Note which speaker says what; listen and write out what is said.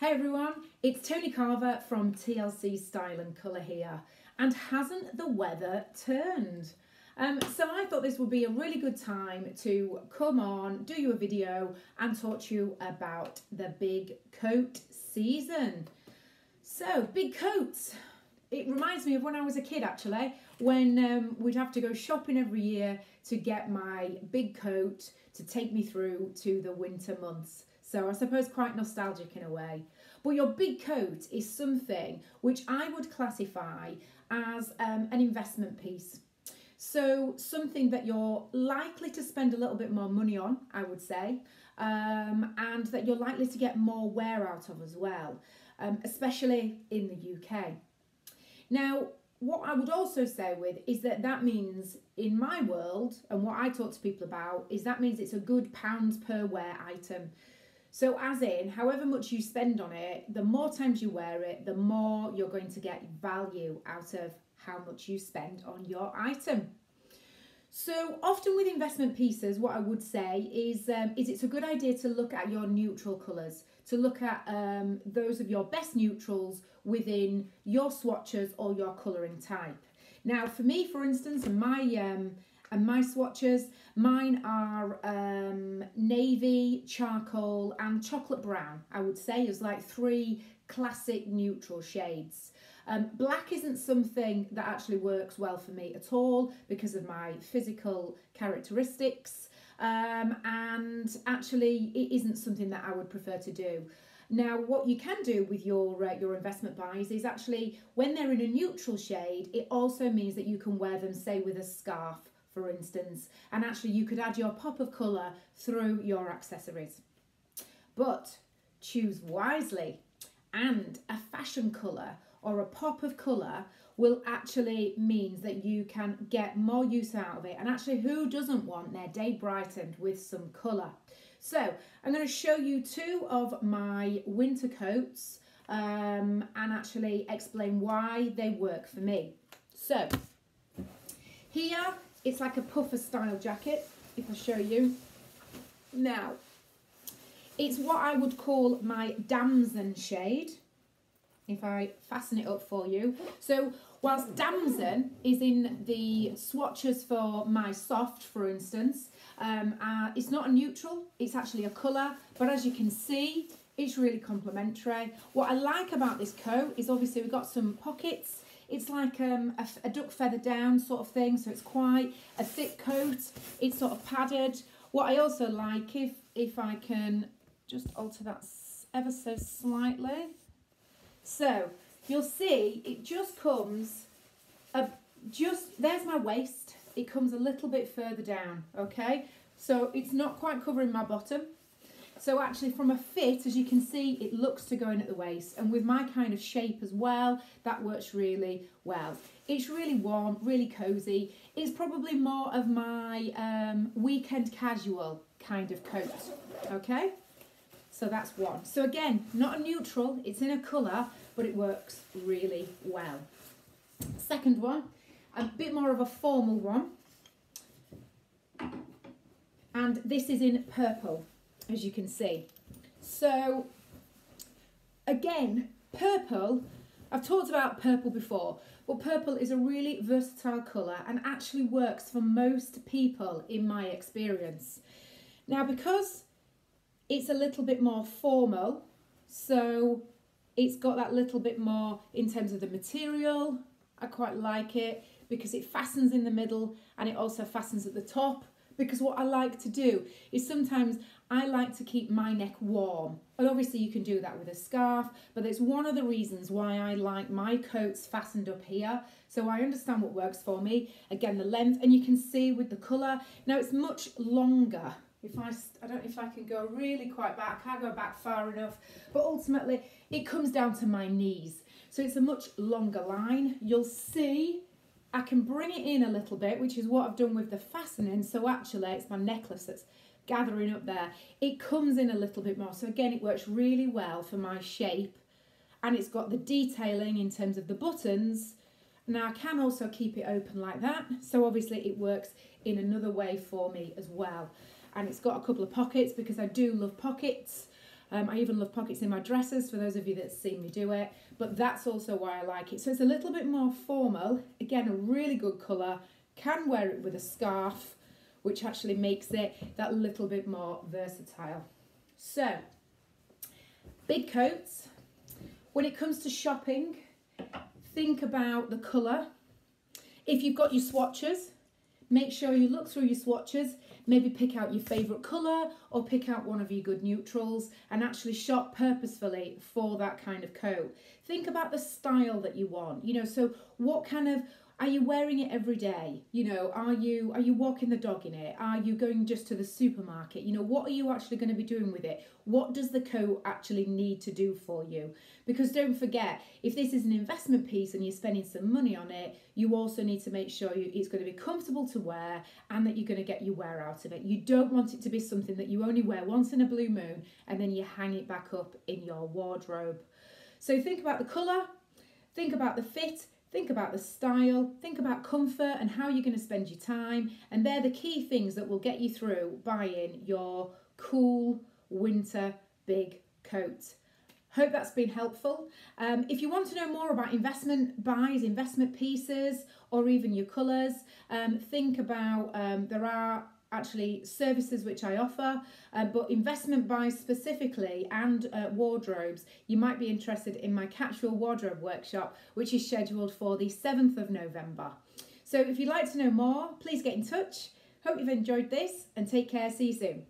Speaker 1: Hey everyone, it's Toni Carver from TLC Style and Colour here, and hasn't the weather turned? So I thought this would be a really good time to come on, do you a video and talk to you about the big coat season. So, big coats. It reminds me of when I was a kid actually, when we'd have to go shopping every year to get my big coat to take me through to the winter months. So I suppose quite nostalgic in a way. But your big coat is something which I would classify as an investment piece. So something that you're likely to spend a little bit more money on, I would say, and that you're likely to get more wear out of as well, especially in the UK. Now, what I would also say with is that means in my world, and what I talk to people about, is that means it's a good pounds per wear item. So as in, however much you spend on it, the more times you wear it, the more you're going to get value out of how much you spend on your item. So often with investment pieces, what I would say is it's a good idea to look at your neutral colours, to look at those of your best neutrals within your swatches or your colouring type. Now for me, for instance, and my swatches, mine are navy, charcoal and chocolate brown, I would say, is like three classic neutral shades. Black isn't something that actually works well for me at all because of my physical characteristics, and actually it isn't something that I would prefer to do. Now, what you can do with your investment buys is actually, when they're in a neutral shade, it also means that you can wear them, say, with a scarf, for instance, and actually you could add your pop of colour through your accessories. But choose wisely, and a fashion colour or a pop of colour will actually means that you can get more use out of it. And actually, who doesn't want their day brightened with some colour? So I'm going to show you two of my winter coats and actually explain why they work for me. So here, it's like a puffer style jacket, if I show you. Now, it's what I would call my damson shade, if I fasten it up for you. So whilst damson is in the swatches for my soft, for instance, it's not a neutral, it's actually a colour, but as you can see, it's really complementary. What I like about this coat is obviously we've got some pockets. It's like a duck feather down sort of thing, so it's quite a thick coat. It's sort of padded. What I also like, if I can just alter that ever so slightly. So you'll see it just comes, there's my waist. It comes a little bit further down, okay? So it's not quite covering my bottom. So actually from a fit, as you can see, it looks to go in at the waist, and with my kind of shape as well, that works really well. It's really warm, really cosy. It's probably more of my weekend casual kind of coat, okay? So that's one. So again, not a neutral, it's in a colour, but it works really well. Second one, a bit more of a formal one, and this is in purple, as you can see. So again, purple, I've talked about purple before, but purple is a really versatile colour and actually works for most people in my experience. Now, because it's a little bit more formal, so it's got that little bit more in terms of the material. I quite like it because it fastens in the middle and it also fastens at the top, because what I like to do is sometimes I like to keep my neck warm, and obviously you can do that with a scarf, but it's one of the reasons why I like my coats fastened up here, so I understand what works for me. Again, the length, and you can see with the colour, now it's much longer. I don't know if I can go really quite back, I can't go back far enough, but ultimately it comes down to my knees. So it's a much longer line. You'll see I can bring it in a little bit, which is what I've done with the fastening. So actually it's my necklace that's gathering up there. It comes in a little bit more. So again, it works really well for my shape, and it's got the detailing in terms of the buttons. Now I can also keep it open like that. So obviously it works in another way for me as well. And it's got a couple of pockets because I do love pockets. I even love pockets in my dresses, for those of you that see me do it, but that's also why I like it. So it's a little bit more formal. Again, a really good colour. Can wear it with a scarf, which actually makes it that little bit more versatile. So, big coats. When it comes to shopping, think about the colour. If you've got your swatches, make sure you look through your swatches, maybe pick out your favourite colour or pick out one of your good neutrals and actually shop purposefully for that kind of coat. Think about the style that you want, you know, so what kind of, are you wearing it every day? You know, are you walking the dog in it? Are you going just to the supermarket? You know, what are you actually going to be doing with it? What does the coat actually need to do for you? Because don't forget, if this is an investment piece and you're spending some money on it, you also need to make sure it's going to be comfortable to wear and that you're going to get your wear out of it. You don't want it to be something that you only wear once in a blue moon and then you hang it back up in your wardrobe. So think about the colour, think about the fit, think about the style, think about comfort and how you're going to spend your time. And they're the key things that will get you through buying your cool winter big coat. Hope that's been helpful. If you want to know more about investment buys, investment pieces, or even your colours, think about, there are actually services which I offer, but investment buys specifically and wardrobes, you might be interested in my Catch Your Wardrobe workshop, which is scheduled for the 7th of November. So if you'd like to know more, please get in touch. Hope you've enjoyed this and take care. See you soon.